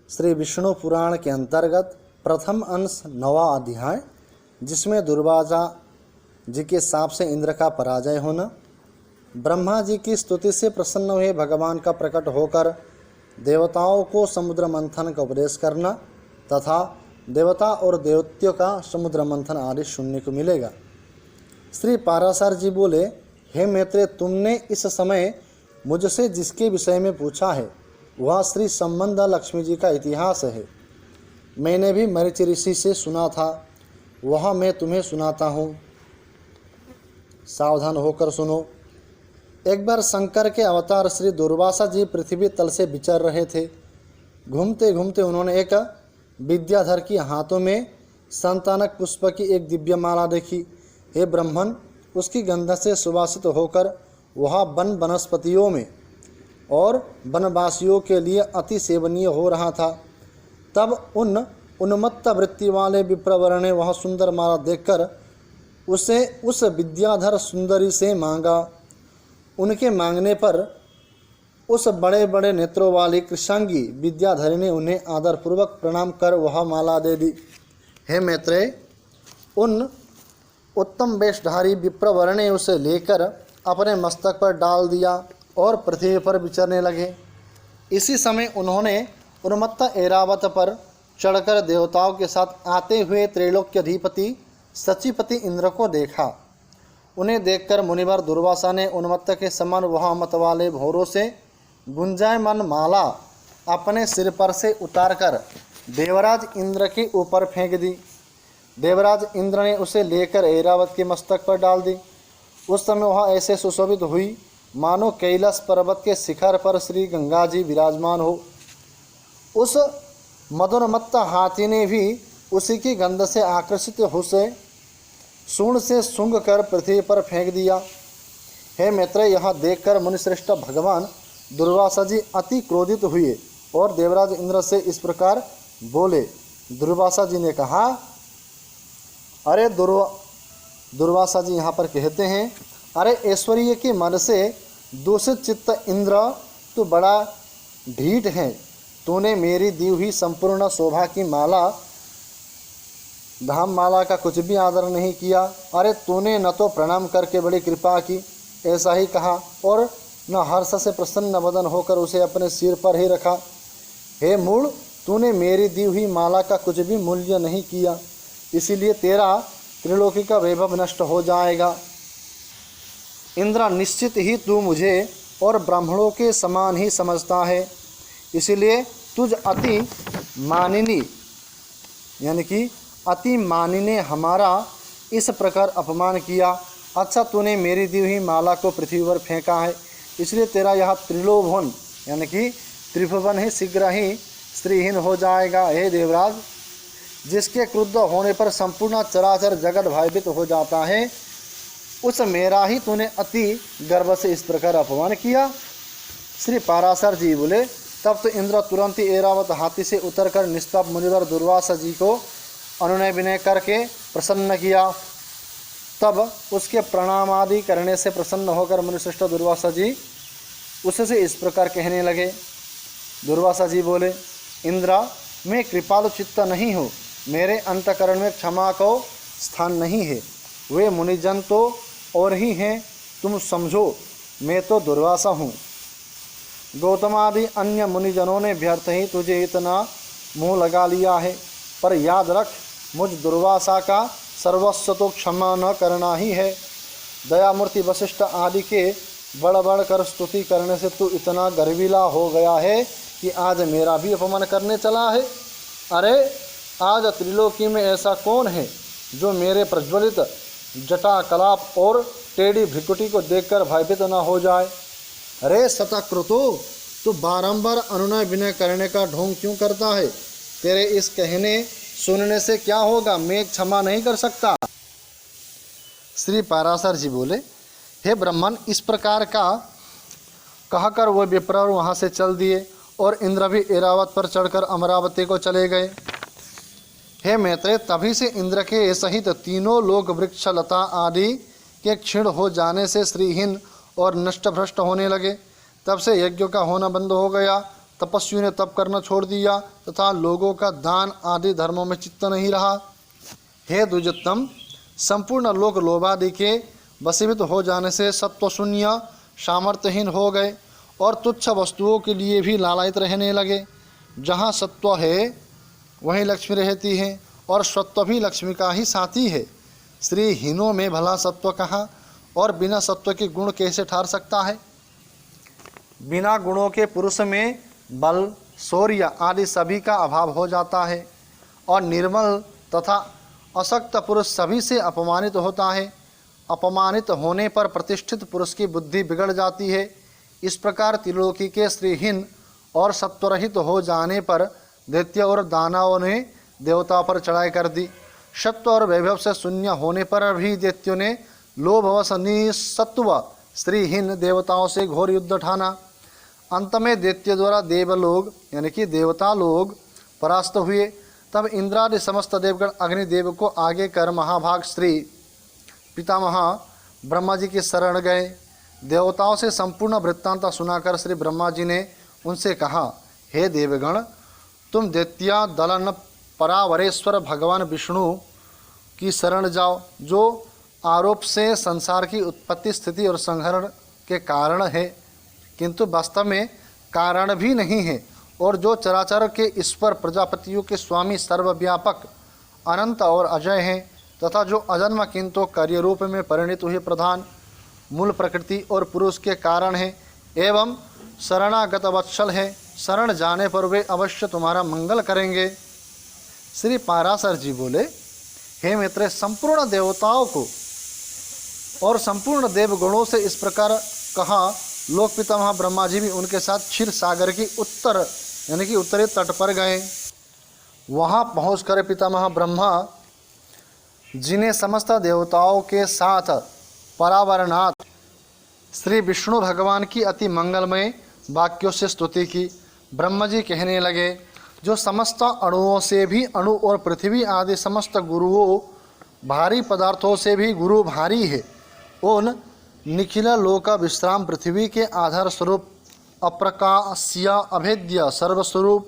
श्री विष्णु पुराण के अंतर्गत प्रथम अंश 9वां अध्याय, जिसमें दुर्वासा जी के शाप से इंद्र का पराजय होना, ब्रह्मा जी की स्तुति से प्रसन्न हुए भगवान का प्रकट होकर देवताओं को समुद्र मंथन का उपदेश करना तथा देवता और देवत्यों का समुद्र मंथन आदि सुनने को मिलेगा। श्री पाराशर जी बोले, हे मैत्रेय, तुमने इस समय मुझसे जिसके विषय में पूछा है वह श्री संबंध लक्ष्मी जी का इतिहास है। मैंने भी मरीचि ऋषि से सुना था, वह मैं तुम्हें सुनाता हूँ, सावधान होकर सुनो। एक बार शंकर के अवतार श्री दुर्वासा जी पृथ्वी तल से विचर रहे थे। घूमते घूमते उन्होंने एक विद्याधर की हाथों में संतानक पुष्प की एक दिव्य माला देखी। हे ब्राह्मण, उसकी गंध से सुवासित होकर वह वन वनस्पतियों में और वनवासियों के लिए अति सेवनीय हो रहा था। तब उन उन्मत्त वृत्ति वाले विप्रवर ने वह सुंदर माला देखकर उसे उस विद्याधर सुंदरी से मांगा। उनके मांगने पर उस बड़े बड़े नेत्रों वाली कृशांगी विद्याधरी ने उन्हें आदरपूर्वक प्रणाम कर वह माला दे दी। हे मैत्रेय, उन उत्तम वेशधारी विप्रवर ने उसे लेकर अपने मस्तक पर डाल दिया और पृथ्वी पर विचरने लगे। इसी समय उन्होंने उन्मत्त ऐरावत पर चढ़कर देवताओं के साथ आते हुए त्रैलोक्याधिपति सचीपति इंद्र को देखा। उन्हें देखकर मुनिवर दुर्वासा ने उन्मत्त के समान वह मत वाले भौरों से गुंजायमान माला अपने सिर पर से उतारकर देवराज इंद्र के ऊपर फेंक दी। देवराज इंद्र ने उसे लेकर ऐरावत के मस्तक पर डाल दी। उस समय वह ऐसे सुशोभित हुई मानो कैलाश पर्वत के शिखर पर श्री गंगा जी विराजमान हो। उस मदोन्मत्त हाथी ने भी उसी की गंध से आकर्षित हो से सूंड से सूंघ कर पृथ्वी पर फेंक दिया। हे मैत्रेय, यह देखकर मुनिश्रेष्ठ भगवान दुर्वासा जी अति क्रोधित हुए और देवराज इंद्र से इस प्रकार बोले। दुर्वासा जी ने कहा, अरे दुर्वासा जी यहाँ पर कहते हैं, अरे ऐश्वर्य के मन से दूषित चित्त इंद्र, तू बड़ा ढीठ है। तूने मेरी दी हुई संपूर्ण शोभा की माला धाम माला का कुछ भी आदर नहीं किया। अरे तूने न तो प्रणाम करके बड़ी कृपा की, ऐसा ही कहा, और न हर्ष से प्रसन्न वदन होकर उसे अपने सिर पर ही रखा। हे मूढ़, तूने मेरी दी हुई माला का कुछ भी मूल्य नहीं किया, इसीलिए तेरा त्रिलोकी का वैभव नष्ट हो जाएगा। इंद्र, निश्चित ही तू मुझे और ब्राह्मणों के समान ही समझता है, इसीलिए तुझ अति मानिनी यानी कि अति मानी ने हमारा इस प्रकार अपमान किया। अच्छा, तूने मेरी दी हुई माला को पृथ्वी पर फेंका है, इसलिए तेरा यह त्रिलोभन यानी कि त्रिभुवन ही शीघ्र ही स्त्रीहीन हो जाएगा। हे देवराज, जिसके क्रुद्ध होने पर संपूर्ण चराचर जगत भयभीत हो जाता है, उस मेरा ही तूने अति गर्व से इस प्रकार अपमान किया। श्री पाराशर जी बोले, तब तो इंद्र तुरंत ही ऐरावत हाथी से उतरकर निष्पाप मुनिवर दुर्वासा जी को अनुनय विनय करके प्रसन्न किया। तब उसके प्रणाम आदि करने से प्रसन्न होकर मुनिश्रेष्ठ दुर्वासा जी उससे इस प्रकार कहने लगे। दुर्वासा जी बोले, इंद्र, मैं कृपालु चित्त नहीं हूँ, मेरे अंतकरण में क्षमा को स्थान नहीं है। वे मुनिजन तो और ही हैं, तुम समझो, मैं तो दुर्वासा हूँ। गौतमादि अन्य मुनिजनों ने व्यर्थ ही तुझे इतना मुँह लगा लिया है, पर याद रख, मुझ दुर्वासा का सर्वस्व तो क्षमा न करना ही है। दयामूर्ति वशिष्ठ आदि के बढ़ बढ़ कर स्तुति करने से तू इतना गर्वीला हो गया है कि आज मेरा भी अपमान करने चला है। अरे आज त्रिलोकी में ऐसा कौन है जो मेरे प्रज्वलित जटा कलाप और टेढ़ी भ्रिकुटी को देखकर भयभीत न हो जाए। अरे सतकृतो, तू बारंबार अनुनय विनय करने का ढोंग क्यों करता है? तेरे इस कहने सुनने से क्या होगा, मैं क्षमा नहीं कर सकता। श्री पाराशर जी बोले, हे ब्राह्मण, इस प्रकार का कहकर वो विप्रवर वहाँ से चल दिए और इंद्र भी ऐरावत पर चढ़कर अमरावती को चले गए। हे मैत्रेय, तभी से इंद्र के सहित तीनों लोग वृक्ष लता आदि के क्षीण हो जाने से श्रीहीन और नष्ट भ्रष्ट होने लगे। तब से यज्ञों का होना बंद हो गया तपस्वियों ने तप करना छोड़ दिया तथा लोगों का दान आदि धर्मों में चित्त नहीं रहा। हे द्विजोत्तम, संपूर्ण लोक लोभादि के वशीभूत हो जाने से सत्व शून्य सामर्थ्यहीन हो गए और तुच्छ वस्तुओं के लिए भी लालायित रहने लगे। जहाँ सत्व है वहीं लक्ष्मी रहती है और सत्व भी लक्ष्मी का ही साथी है। श्रीहीनों में भला सत्व कहाँ, और बिना सत्व के गुण कैसे ठहर सकता है। बिना गुणों के पुरुष में बल, शौर्य आदि सभी का अभाव हो जाता है और निर्मल तथा अशक्त पुरुष सभी से अपमानित होता है। अपमानित होने पर प्रतिष्ठित पुरुष की बुद्धि बिगड़ जाती है। इस प्रकार त्रिलोकी के श्रीहीन और सत्वरहित हो जाने पर दैत्य और दानवों ने देवता पर चढ़ाई कर दी। सत्व और वैभव से शून्य होने पर भी दैत्यों ने लोभवश निसत्व श्रीहीन देवताओं से घोर युद्ध ठाना। अंत में दैत्य द्वारा देवलोग यानी कि देवता लोग परास्त हुए। तब इंद्रादि समस्त देवगण अग्निदेव को आगे कर महाभाग श्री पितामह ब्रह्मा जी की शरण गए। देवताओं से संपूर्ण वृत्तांत सुनाकर श्री ब्रह्मा जी ने उनसे कहा, हे देवगण, तुम दैत्या दलन परावरेश्वर भगवान विष्णु की शरण जाओ, जो आरोप से संसार की उत्पत्ति, स्थिति और संहरण के कारण है, किंतु वास्तव में कारण भी नहीं है, और जो चराचर के ईश्वर प्रजापतियों के स्वामी, सर्वव्यापक, अनंत और अजय हैं, तथा जो अजन्म किंतु कार्य रूप में परिणित हुए प्रधान, मूल प्रकृति और पुरुष के कारण है, एवं शरणागत वत्सल है। शरण जाने पर वे अवश्य तुम्हारा मंगल करेंगे। श्री पाराशर जी बोले, हे मित्र, संपूर्ण देवताओं को और संपूर्ण देवगणों से इस प्रकार कहा। लोक पितामह ब्रह्मा जी भी उनके साथ क्षीर सागर की उत्तर यानी कि उत्तरी तट पर गए। वहाँ पहुँचकर पितामह ब्रह्मा जी ने समस्त देवताओं के साथ परावरनाथ श्री विष्णु भगवान की अति मंगलमय वाक्यों से स्तुति की। ब्रह्मा जी कहने लगे, जो समस्त अणुओं से भी अणु और पृथ्वी आदि समस्त गुरुओं भारी पदार्थों से भी गुरु भारी है, उन निखिल लोक विश्राम पृथ्वी के आधार स्वरूप अप्रकाश्य अभेद्य सर्वस्वरूप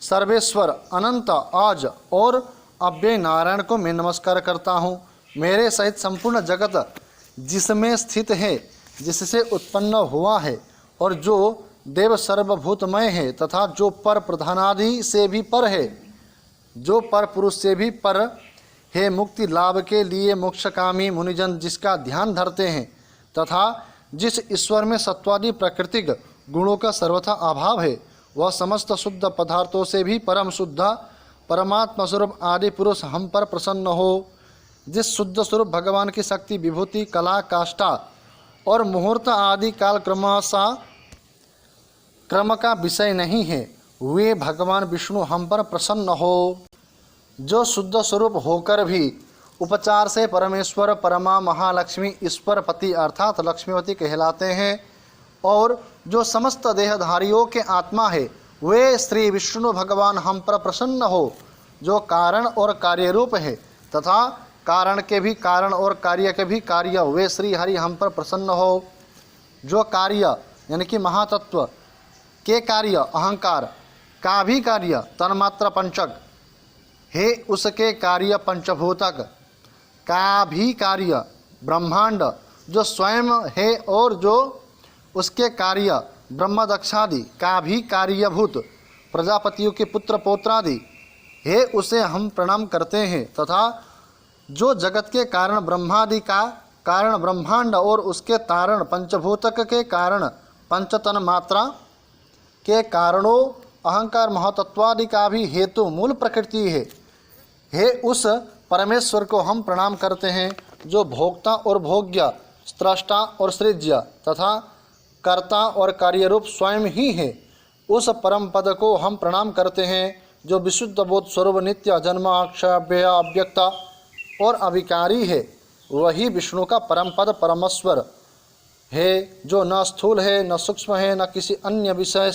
सर्वेश्वर अनंत आज और अव्यय नारायण को मैं नमस्कार करता हूँ। मेरे सहित संपूर्ण जगत जिसमें स्थित है, जिससे उत्पन्न हुआ है और जो देव सर्वभूतमय है, तथा जो पर प्रधानादि से भी पर है, जो पर पुरुष से भी पर है, मुक्ति लाभ के लिए मोक्षकामी मुनिजन जिसका ध्यान धरते हैं, तथा जिस ईश्वर में सत्वादि प्राकृतिक गुणों का सर्वथा अभाव है, वह समस्त शुद्ध पदार्थों से भी परम शुद्ध परमात्मा स्वरूप आदि पुरुष हम पर प्रसन्न हो। जिस शुद्ध स्वरूप भगवान की शक्ति, विभूति, कला, काष्ठा और मुहूर्त आदि काल क्रम का विषय नहीं है, वे भगवान विष्णु हम पर प्रसन्न हो। जो शुद्ध स्वरूप होकर भी उपचार से परमेश्वर, परमा महालक्ष्मी, ईश्वरपति अर्थात लक्ष्मीपति कहलाते हैं, और जो समस्त देहधारियों के आत्मा है, वे श्री विष्णु भगवान हम पर प्रसन्न हो। जो कारण और कार्य रूप है, तथा कारण के भी कारण और कार्य के भी कार्य, वे श्री हरि हम पर प्रसन्न हो। जो कार्य यानी कि महातत्व के कार्य अहंकार का भी कार्य तन्मात्र पंचक है, उसके कार्य पंचभूतक का भी कार्य ब्रह्मांड जो स्वयं है, और जो उसके कार्य ब्रह्मदक्षादि का भी कार्यभूत प्रजापतियों के पुत्र पौत्रादि है, उसे हम प्रणाम करते हैं। तथा जो जगत के कारण ब्रह्मादि का कारण ब्रह्मांड और उसके तारण पंचभूतक के कारण पंचतन मात्रा के कारणों अहंकार महतत्वादि का भी हेतु मूल प्रकृति है, उस परमेश्वर को हम प्रणाम करते हैं, जो भोक्ता और भोग्य, स्रष्टा और सृज्य तथा कर्ता और कार्यरूप स्वयं ही है। उस परम पद को हम प्रणाम करते हैं, जो विशुद्ध बोध स्वरूप नित्य जन्म अक्षय अव्यक्त और अविकारी है। वही विष्णु का परम पद परमेश्वर है, जो न स्थूल है, न सूक्ष्म है, न किसी अन्य विषय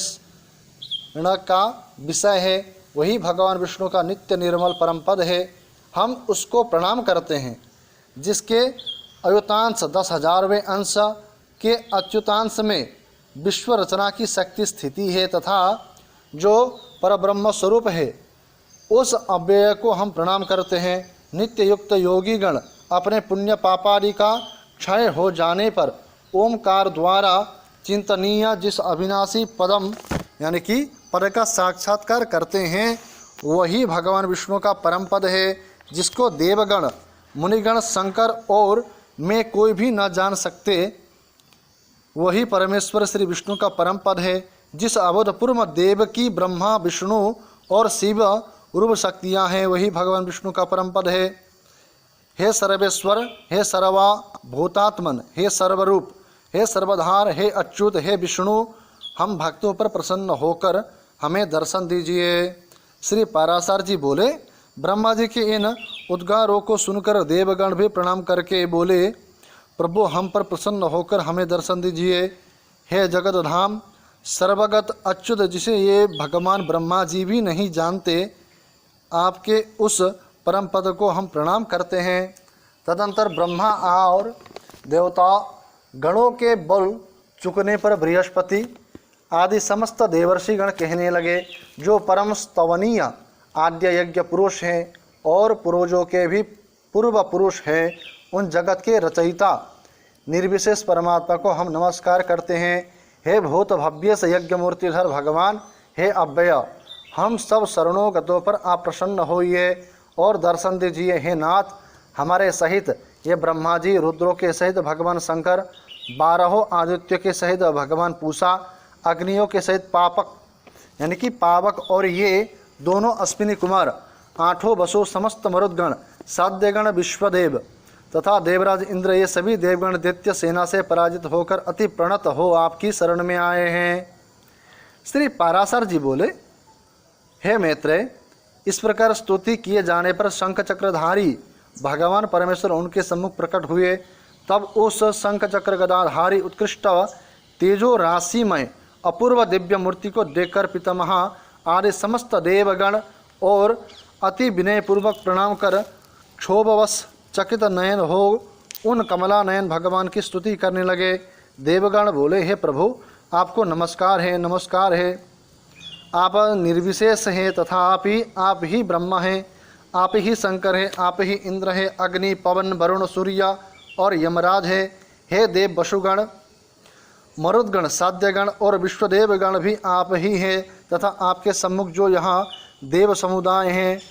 का विषय है। वही भगवान विष्णु का नित्य निर्मल परम पद है। हम उसको प्रणाम करते हैं, जिसके अयुतांश 10,000वें अंश के अच्युतांश में विश्व रचना की शक्ति स्थिति है, तथा जो परब्रह्म स्वरूप है, उस अव्यय को हम प्रणाम करते हैं। नित्य युक्त योगी गण अपने पुण्य पापादि का क्षय हो जाने पर ओमकार द्वारा चिंतनीय जिस अविनाशी पदम यानी कि पद का साक्षात्कार करते हैं, वही भगवान विष्णु का परम पद है, जिसको देवगण, मुनिगण, शंकर और मैं कोई भी न जान सकते। वही परमेश्वर श्री विष्णु का परम पद है, जिस अभूतपूर्व देव की ब्रह्मा, विष्णु और शिव रूप शक्तियाँ हैं, वही भगवान विष्णु का परम पद है। हे सर्वेश्वर, हे सर्वा भूतात्मन, हे सर्वरूप, हे सर्वधार, हे अच्युत, हे विष्णु, हम भक्तों पर प्रसन्न होकर हमें दर्शन दीजिए। श्री पाराशर जी बोले, ब्रह्मा जी के इन उद्गारों को सुनकर देवगण भी प्रणाम करके बोले, प्रभु हम पर प्रसन्न होकर हमें दर्शन दीजिए। हे जगत धाम सर्वगत अच्युत, जिसे ये भगवान ब्रह्मा जी भी नहीं जानते, आपके उस परम पद को हम प्रणाम करते हैं। तदंतर ब्रह्मा और देवता गणों के बल चुकने पर बृहस्पति आदि समस्त देवर्षि गण कहने लगे, जो परम स्तवनीय आद्य यज्ञ पुरुष हैं और पूर्वजों के भी पूर्व पुरुष हैं, उन जगत के रचयिता निर्विशेष परमात्मा को हम नमस्कार करते हैं। हे भूत भव्य से यज्ञ मूर्तिधर भगवान, हे अव्यय, हम सब शरणों गतों पर आप प्रसन्न होइए और दर्शन दीजिए। हे नाथ, हमारे सहित ये ब्रह्मा जी, रुद्रों के सहित भगवान शंकर, 12 आदित्यों के सहित भगवान पूषा, अग्नियों के सहित पापक यानी कि पावक, और ये दोनों अश्विनी कुमार, 8 वसु, समस्त मरुदगण, साध्यगण, विश्वदेव तथा देवराज इंद्र, ये सभी देवगण दैत्य सेना से पराजित होकर अति प्रणत हो आपकी शरण में आए हैं। श्री पाराशर जी बोले, हे मैत्रेय, इस प्रकार स्तुति किए जाने पर शंख चक्रधारी भगवान परमेश्वर उनके सम्मुख प्रकट हुए। तब उस शंख चक्र गदाधारी उत्कृष्ट तेजो राशिमय अपूर्व दिव्य मूर्ति को देखकर पितामह आदि समस्त देवगण और अति विनयपूर्वक प्रणाम कर क्षोभवश चकित नयन हो उन कमला नयन भगवान की स्तुति करने लगे। देवगण बोले, हे प्रभु, आपको नमस्कार है, नमस्कार है। आप निर्विशेष हैं तथा आप ही ब्रह्मा हैं, आप ही शंकर हैं, आप ही इंद्र हैं, अग्नि, पवन, वरुण, सूर्य और यमराज है। हे देव वसुगण, मरुदगण, साध्यगण और विश्वदेवगण भी आप ही हैं तथा आपके सम्मुख जो यहाँ देव समुदाय हैं,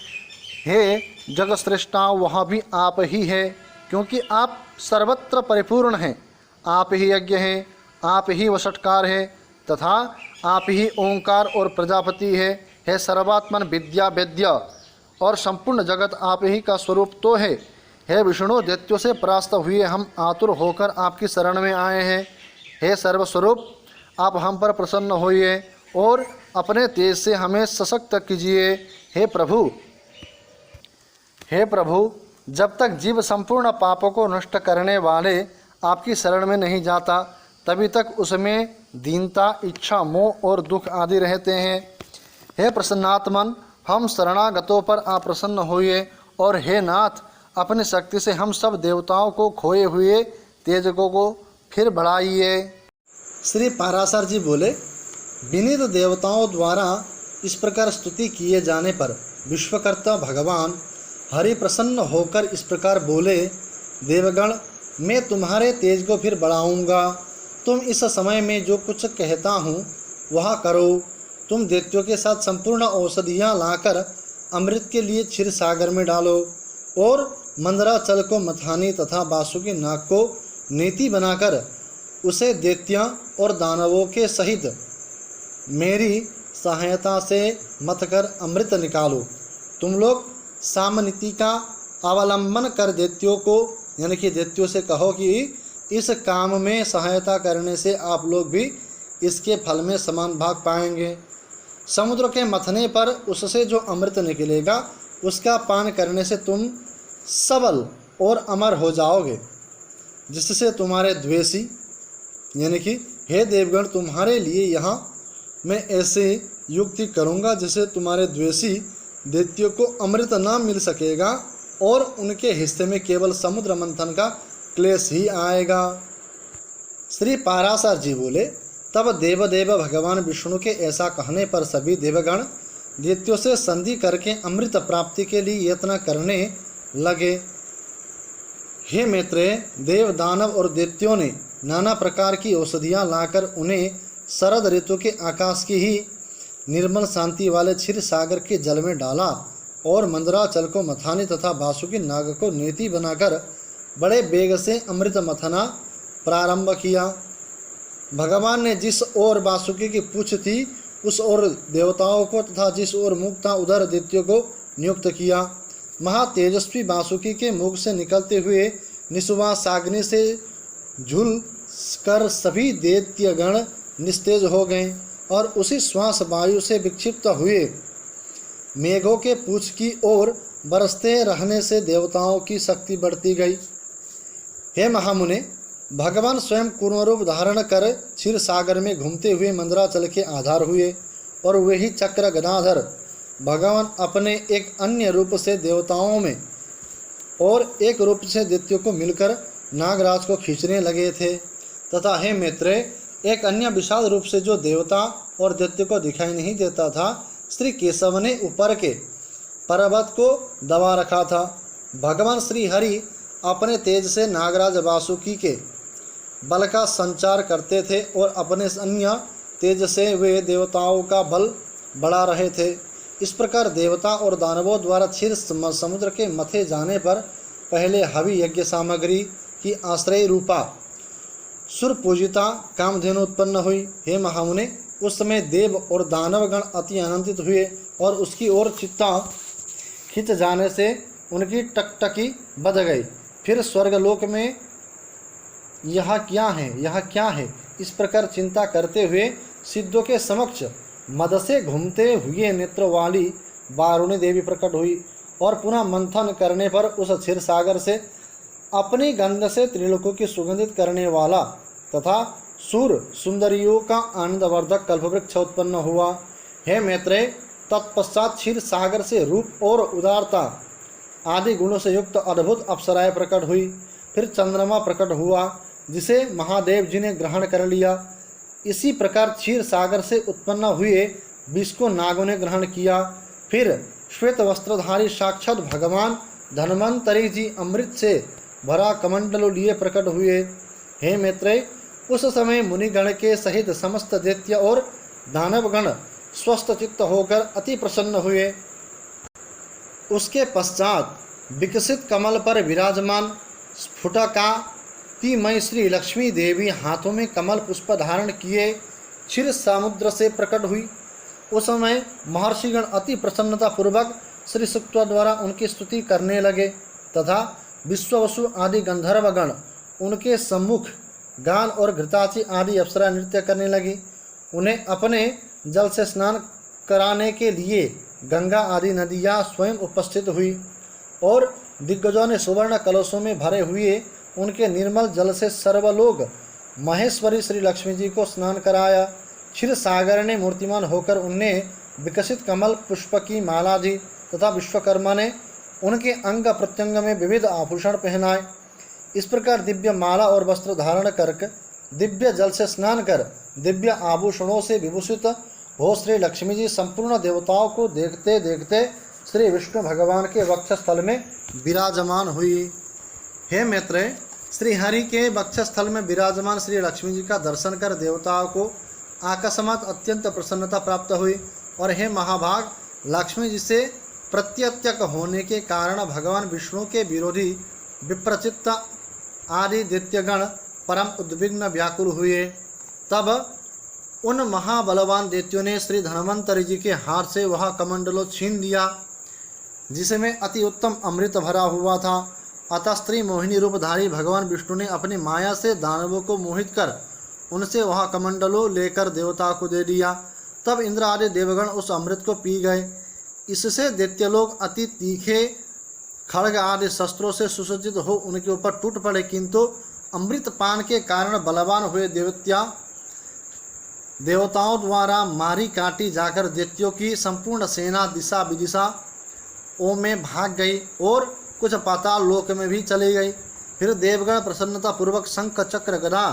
हे जगश्रेष्ठाओं, वहाँ भी आप ही हैं, क्योंकि आप सर्वत्र परिपूर्ण हैं। आप ही यज्ञ हैं, आप ही वषटकार हैं तथा आप ही ओंकार और प्रजापति है। हे सर्वात्मन विद्या वेद्य और संपूर्ण जगत आप ही का स्वरूप तो है। हे विष्णु, दैत्यों से परास्त हुए हम आतुर होकर आपकी शरण में आए हैं। हे सर्वस्वरूप, आप हम पर प्रसन्न होइए और अपने तेज से हमें सशक्त कीजिए। हे प्रभु, जब तक जीव संपूर्ण पापों को नष्ट करने वाले आपकी शरण में नहीं जाता, तभी तक उसमें दीनता, इच्छा, मोह और दुख आदि रहते हैं। हे प्रसन्नात्मन, हम शरणागतों पर आप प्रसन्न होइए और हे नाथ, अपनी शक्ति से हम सब देवताओं को खोए हुए तेजकों को फिर बढ़ाइए। श्री पाराशर जी बोले, विनीत देवताओं द्वारा इस प्रकार स्तुति किए जाने पर विश्वकर्ता भगवान हरि प्रसन्न होकर इस प्रकार बोले, देवगण, मैं तुम्हारे तेज को फिर बढ़ाऊंगा। तुम इस समय में जो कुछ कहता हूँ वह करो। तुम दैत्यों के साथ संपूर्ण औषधियाँ लाकर अमृत के लिए क्षीर सागर में डालो और मंदराचल को मथानी तथा बासुकी नाग को नीति बनाकर उसे दैत्यों और दानवों के सहित मेरी सहायता से मथकर अमृत निकालो। तुम लोग सामनीति का अवलंबन कर दैत्यों को यानी कि दैत्यों से कहो कि इस काम में सहायता करने से आप लोग भी इसके फल में समान भाग पाएंगे। समुद्र के मथने पर उससे जो अमृत निकलेगा उसका पान करने से तुम सबल और अमर हो जाओगे, जिससे तुम्हारे द्वेषी यानी कि हे देवगण, तुम्हारे लिए यहाँ मैं ऐसे युक्ति करूँगा जिससे तुम्हारे द्वेषी दैत्यों को अमृत ना मिल सकेगा और उनके हिस्से में केवल समुद्र मंथन का क्लेश ही आएगा। श्री पाराशर जी बोले, तब देवदेव भगवान विष्णु के ऐसा कहने पर सभी देवगण दैत्यों से संधि करके अमृत प्राप्ति के लिए यत्न करने लगे। हे मैत्रेय, देव दानव और दैत्यों ने नाना प्रकार की औषधियाँ लाकर उन्हें शरद ऋतु के आकाश की ही निर्मल शांति वाले क्षीर सागर के जल में डाला और मंदराचल को मथाने तथा वासुकी नाग को नेति बनाकर बड़े वेग से अमृत मथना प्रारंभ किया। भगवान ने जिस ओर वासुकी की पूछ थी उस ओर देवताओं को तथा जिस ओर मुख था उधर दैत्यों को नियुक्त किया। महातेजस्वी वासुकी के मुख से निकलते हुए निःश्वास अग्नि से झूल कर सभी दैत्यगण निस्तेज हो गए और उसी श्वास वायु से विक्षिप्त हुए मेघों के पूछ की ओर बरसते रहने से देवताओं की शक्ति बढ़ती गई। हे महामुने, भगवान स्वयं कूर्म रूप धारण कर क्षीर सागर में घूमते हुए मंदराचल के आधार हुए और वही चक्र गदाधर भगवान अपने एक अन्य रूप से देवताओं में और एक रूप से दैत्यों को मिलकर नागराज को खींचने लगे थे। तथा हे मैत्रेय, एक अन्य विशाल रूप से जो देवता और दैत्य को दिखाई नहीं देता था, श्री केशव ने ऊपर के पर्वत को दबा रखा था। भगवान श्री हरि अपने तेज से नागराज वासुकी के बल का संचार करते थे और अपने अन्य तेज से वे देवताओं का बल बढ़ा रहे थे। इस प्रकार देवता और दानवों द्वारा क्षीर समुद्र के मथे जाने पर पहले हवि यज्ञ सामग्री की आश्रय रूपा सुर पूजिता कामधेनु उत्पन्न हुई। हे महामुने, उस समय देव और दानवगण अति आनंदित हुए और उसकी ओर चित्ता खिंच जाने से उनकी टकटकी बध गई। फिर स्वर्गलोक में यह क्या है, यह क्या है, इस प्रकार चिंता करते हुए सिद्धों के समक्ष मद से घूमते हुए नेत्र वाली वारुणी देवी प्रकट हुई और पुनः मंथन करने पर उस क्षीर सागर से अपनी गंध से त्रिलोकों की सुगंधित करने वाला तथा सूर सुंदरियों का आनंदवर्धक कल्पवृक्ष उत्पन्न हुआ। हे मैत्रेय, तत्पश्चात क्षीर सागर से रूप और उदारता आदि गुणों से युक्त अद्भुत अप्सराएं प्रकट हुई। फिर चंद्रमा प्रकट हुआ जिसे महादेव जी ने ग्रहण कर लिया। इसी प्रकार क्षीर सागर से उत्पन्न हुए विष को नागों ने ग्रहण किया। फिर श्वेत वस्त्रधारी साक्षात भगवान धन्वंतरी जी अमृत से भरा कमंडल लिए प्रकट हुए। हे मैत्रेय, उस समय मुनिगण के सहित समस्त दैत्य और दानवगण स्वस्थ चित्त होकर अति प्रसन्न हुए। उसके पश्चात विकसित कमल पर विराजमान स्फुटकातिमय श्री लक्ष्मी देवी हाथों में कमल पुष्प धारण किए क्षीर समुद्र से प्रकट हुई। उस समय महर्षिगण अति प्रसन्नता पूर्वक श्री सूक्त द्वारा उनकी स्तुति करने लगे तथा विश्ववसु आदि गंधर्वगण उनके सम्मुख गान और घृताची आदि अप्सरा नृत्य करने लगी। उन्हें अपने जल से स्नान कराने के लिए गंगा आदि नदियाँ स्वयं उपस्थित हुई और दिग्गजों ने सुवर्ण कलशों में भरे हुए उनके निर्मल जल से सर्वलोक महेश्वरी श्री लक्ष्मी जी को स्नान कराया। क्षीर सागर ने मूर्तिमान होकर उन्हें विकसित कमल पुष्प की माला दी तथा विश्वकर्मा ने उनके अंग प्रत्यंग में विविध आभूषण पहनाए। इस प्रकार दिव्य माला और वस्त्र धारण करके दिव्य जल से स्नान कर दिव्य आभूषणों से विभूषित हो श्री लक्ष्मी जी संपूर्ण देवताओं को देखते देखते श्री विष्णु भगवान के वक्षस्थल में विराजमान हुई। हे मैत्रेय, श्री हरि के वक्षस्थल में विराजमान श्री लक्ष्मी जी का दर्शन कर देवताओं को अकस्मात अत्यंत प्रसन्नता प्राप्त हुई। और हे महाभाग, लक्ष्मी जी से प्रत्यत्यक होने के कारण भगवान विष्णु के विरोधी विप्रचित्त आदि दैत्यगण परम उद्विग्न व्याकुल हुए। तब उन महाबलवान दैत्यों ने श्री धन्वंतरी जी के हाथ से वह कमंडलो छीन लिया जिसमें अति उत्तम अमृत भरा हुआ था। अतः स्त्री मोहिनी रूपधारी भगवान विष्णु ने अपनी माया से दानवों को मोहित कर उनसे वह कमंडलो लेकर देवता को दे दिया। तब इंद्र आदि देवगण उस अमृत को पी गए। इससे दैत्य लोग अति तीखे खड्ग आदि शस्त्रों से सुसज्जित हो उनके ऊपर टूट पड़े, किंतु अमृत पान के कारण बलवान हुए देवताओं द्वारा मारी काटी जाकर दैत्यों की संपूर्ण सेना दिशा विदिशा ओ में भाग गई और कुछ पाताल लोक में भी चली गई। फिर देवगण प्रसन्नता पूर्वक शंख चक्र गदा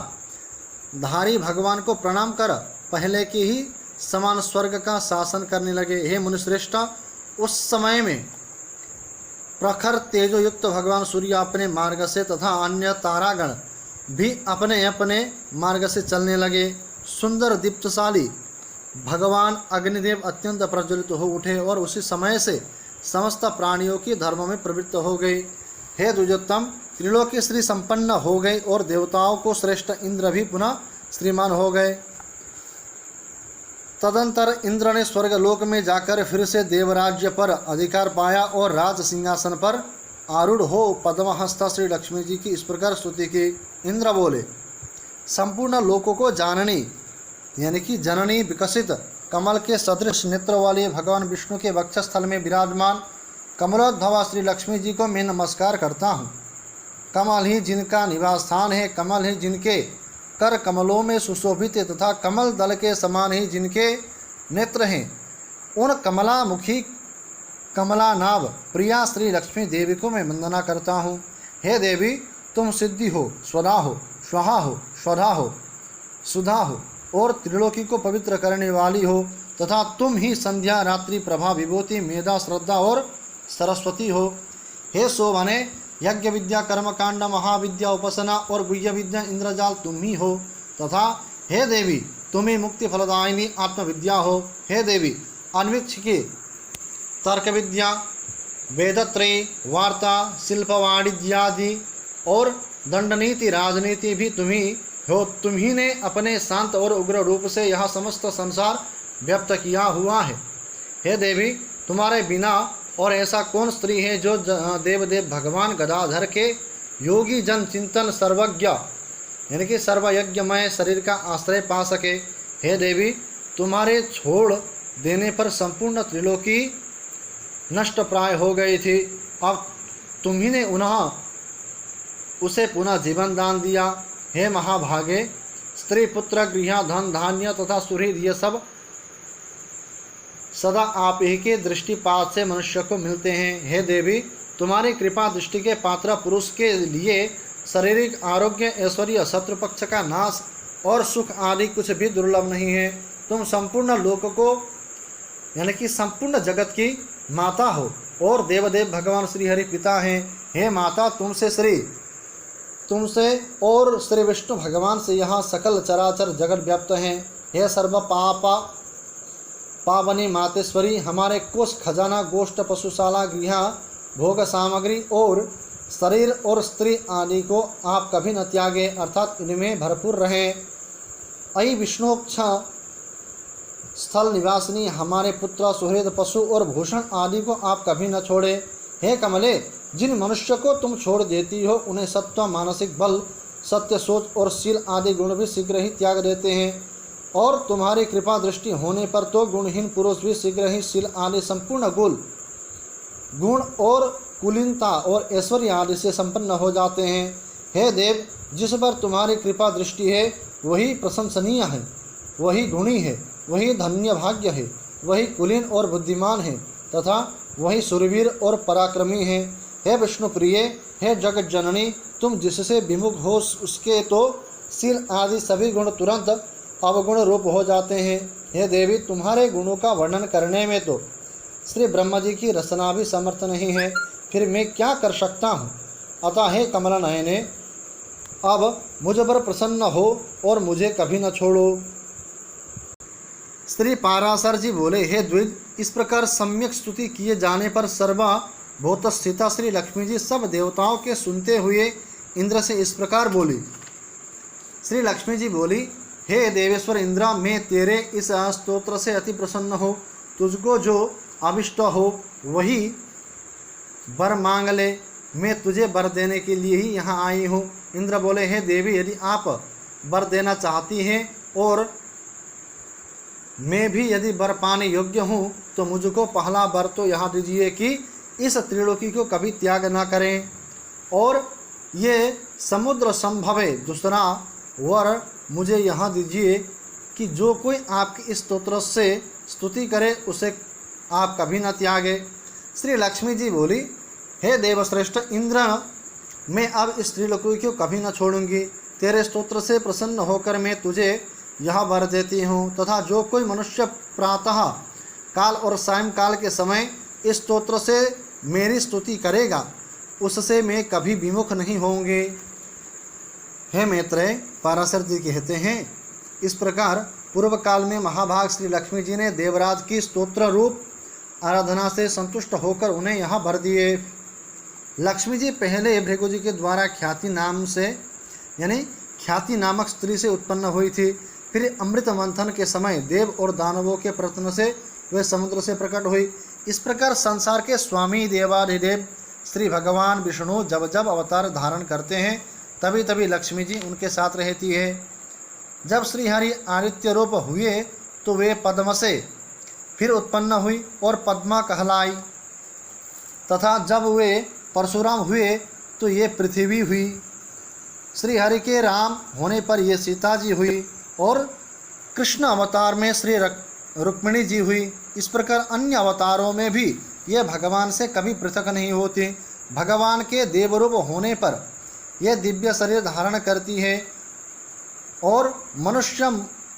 धारी भगवान को प्रणाम कर पहले की ही समान स्वर्ग का शासन करने लगे। हे मुनिश्रेष्ठ, उस समय में प्रखर तेजोयुक्त भगवान सूर्य अपने मार्ग से तथा अन्य तारागण भी अपने अपने मार्ग से चलने लगे। सुंदर दीप्तशाली भगवान अग्निदेव अत्यंत प्रज्वलित हो उठे और उसी समय से समस्त प्राणियों की धर्म में प्रवृत्त हो गए। हे द्विजोत्तम, त्रिलोकी श्री संपन्न हो गए और देवताओं को श्रेष्ठ इंद्र भी पुनः श्रीमान हो गए। तदंतर इंद्र ने स्वर्गलोक में जाकर फिर से देवराज्य पर अधिकार पाया और राज सिंहासन पर आरूढ़ हो पद्महस्ता श्री लक्ष्मी जी की इस प्रकार स्तुति की। इंद्र बोले, संपूर्ण लोकों को जाननी यानी कि जननी विकसित कमल के सदृश नेत्र वाले भगवान विष्णु के वक्षस्थल में विराजमान कमलोद्भवा श्री लक्ष्मी जी को मैं नमस्कार करता हूँ। कमल ही जिनका निवास स्थान है, कमल ही जिनके कर कमलों में सुशोभित है तथा कमल दल के समान ही जिनके नेत्र हैं, उन कमलामुखी कमलानाभ प्रिया श्री लक्ष्मी देवी को मैं वंदना करता हूँ। हे देवी, तुम सिद्धि हो, स्वदा हो, स्वाहा हो, स्वधा हो, सुधा हो और त्रिलोकी को पवित्र करने वाली हो तथा तुम ही संध्या रात्रि प्रभा विभूति मेधा श्रद्धा और सरस्वती हो। हे शोभने, यज्ञ विद्या कर्मकांड महाविद्या उपासना और गुह्य विद्या इंद्रजाल तुम ही हो तथा हे देवी, तुम ही मुक्ति फलदायिनी आत्मविद्या हो। हे देवी, अन्वीक्षिकी तर्क विद्या वेदत्रय वार्ता शिल्प वाणिज्यादि और दंडनीति राजनीति भी तुम ही हो। तुम ही ने अपने शांत और उग्र रूप से यह समस्त संसार व्यक्त किया हुआ है। हे देवी, तुम्हारे बिना और ऐसा कौन स्त्री है जो देवदेव भगवान गदाधर के योगी जन चिंतन सर्वज्ञ यानी कि सर्वयज्ञमय शरीर का आश्रय पा सके। हे देवी, तुम्हारे छोड़ देने पर संपूर्ण त्रिलोकी नष्ट प्राय हो गई थी। अब तुम्ही ने उसे पुनः जीवन दान दिया। हे महाभागे, स्त्री पुत्र गृह धन धान्य तथा सुहृद ये सब सदा आप ही के दृष्टिपात से मनुष्य को मिलते हैं। हे देवी, तुम्हारी कृपा दृष्टि के पात्र पुरुष के लिए शारीरिक आरोग्य ऐश्वर्य शत्रु पक्ष का नाश और सुख आदि कुछ भी दुर्लभ नहीं है। तुम संपूर्ण लोक को यानी कि संपूर्ण जगत की माता हो और देवदेव भगवान श्री हरि पिता हैं। हे माता, तुमसे और श्री विष्णु भगवान से यहाँ सकल चराचर जगत व्याप्त हैं। हे सर्व पावनी मातेश्वरी, हमारे कोष खजाना गोष्ठ पशुशाला गृह भोग सामग्री और शरीर और स्त्री आदि को आप कभी न त्यागे अर्थात इनमें भरपूर रहें। अयि विष्णोक्ष स्थल निवासिनी, हमारे पुत्र सुहृद पशु और भूषण आदि को आप कभी न छोड़े। हे कमले, जिन मनुष्य को तुम छोड़ देती हो उन्हें सत्व मानसिक बल सत्य सोच और शील आदि गुण भी शीघ्र ही त्याग देते हैं और तुम्हारी कृपा दृष्टि होने पर तो गुणहीन पुरुष भी शीघ्र ही शील आदि संपूर्ण गुण और कुलीनता और ऐश्वर्य आदि से संपन्न हो जाते हैं। हे देव, जिस पर तुम्हारी कृपा दृष्टि है वही प्रशंसनीय है, वही गुणी है, वही धन्य भाग्य है, वही कुलीन और बुद्धिमान है तथा वही सुरवीर और पराक्रमी है। हे विष्णु प्रिय, हे जगत जननी, तुम जिससे विमुख हो उसके तो शील आदि सभी गुण तुरंत अवगुण रूप हो जाते हैं। हे देवी, तुम्हारे गुणों का वर्णन करने में तो श्री ब्रह्मा जी की रचना भी समर्थ नहीं है, फिर मैं क्या कर सकता हूँ। अतः हे कमला नयने, अब मुझ पर प्रसन्न हो और मुझे कभी न छोड़ो। श्री पाराशर जी बोले, हे द्विज, इस प्रकार सम्यक स्तुति किए जाने पर सर्वभूत स्थिता श्री लक्ष्मी जी सब देवताओं के सुनते हुए इंद्र से इस प्रकार बोली। श्री लक्ष्मी जी बोली, हे देवेश्वर इंद्र, मैं तेरे इस स्तोत्र से अति प्रसन्न हो। तुझको जो अभिष्ट हो वही वर मांग ले, मैं तुझे वर देने के लिए ही यहाँ आई हूँ। इंद्र बोले, हे देवी, यदि आप वर देना चाहती हैं और मैं भी यदि वर पाने योग्य हूँ तो मुझको पहला वर तो यहाँ दीजिए कि इस त्रिलोकी को कभी त्याग ना करें, और ये समुद्र संभव है दूसरा वर मुझे यहाँ दीजिए कि जो कोई आपकी इस स्तोत्र से स्तुति करे उसे आप कभी न त्यागे। श्री लक्ष्मी जी बोली, हे देवश्रेष्ठ इंद्र, मैं अब इस त्रिलोकी को कभी न छोड़ूंगी। तेरे स्तोत्र से प्रसन्न होकर मैं तुझे यह वर देती हूँ, तथा जो कोई मनुष्य प्रातः काल और सायंकाल के समय इस स्तोत्र से मेरी स्तुति करेगा उससे मैं कभी विमुख नहीं होंगे। हे मैत्रेय, पराशर जी कहते हैं, इस प्रकार पूर्व काल में महाभाग श्री लक्ष्मी जी ने देवराज की स्तोत्र रूप आराधना से संतुष्ट होकर उन्हें यहाँ भर दिए। लक्ष्मी जी पहले भृगु जी के द्वारा ख्याति नाम से यानी ख्याति नामक स्त्री से उत्पन्न हुई थी। फिर अमृत मंथन के समय देव और दानवों के प्रयत्न से वे समुद्र से प्रकट हुई। इस प्रकार संसार के स्वामी देवाधिदेव श्री भगवान विष्णु जब जब अवतार धारण करते हैं तभी तभी लक्ष्मी जी उनके साथ रहती है। जब श्रीहरि आदित्य रूप हुए तो वे पद्म से फिर उत्पन्न हुई और पद्मा कहलाई, तथा जब वे परशुराम हुए तो ये पृथ्वी हुई। श्रीहरि के राम होने पर ये सीता जी हुई और कृष्ण अवतार में श्री रुक्मिणी जी हुई। इस प्रकार अन्य अवतारों में भी ये भगवान से कभी पृथक नहीं होती। भगवान के देवरूप होने पर यह दिव्य शरीर धारण करती है और मनुष्य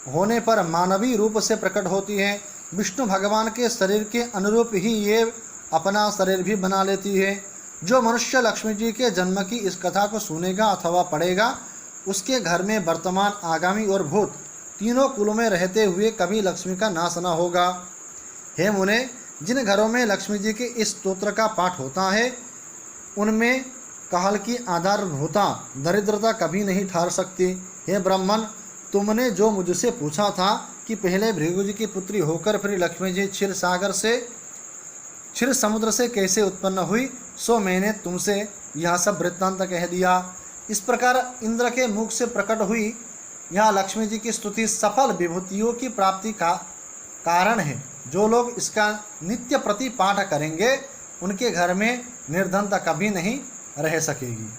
होने पर मानवीय रूप से प्रकट होती है। विष्णु भगवान के शरीर के अनुरूप ही ये अपना शरीर भी बना लेती है। जो मनुष्य लक्ष्मी जी के जन्म की इस कथा को सुनेगा अथवा पढ़ेगा उसके घर में वर्तमान, आगामी और भूत तीनों कुलों में रहते हुए कभी लक्ष्मी का नाश न होगा। हे मुने, जिन घरों में लक्ष्मी जी के इस स्तोत्र का पाठ होता है उनमें काल की आधारभूता दरिद्रता कभी नहीं ठहर सकती। हे ब्राह्मण, तुमने जो मुझसे पूछा था कि पहले भृगु जी की पुत्री होकर फिर लक्ष्मी जी क्षीर समुद्र से कैसे उत्पन्न हुई, सो मैंने तुमसे यह सब वृत्तांत कह दिया। इस प्रकार इंद्र के मुख से प्रकट हुई यह लक्ष्मी जी की स्तुति सफल विभूतियों की प्राप्ति का कारण है। जो लोग इसका नित्य प्रति पाठ करेंगे उनके घर में निर्धनता कभी नहीं रह सकेगी।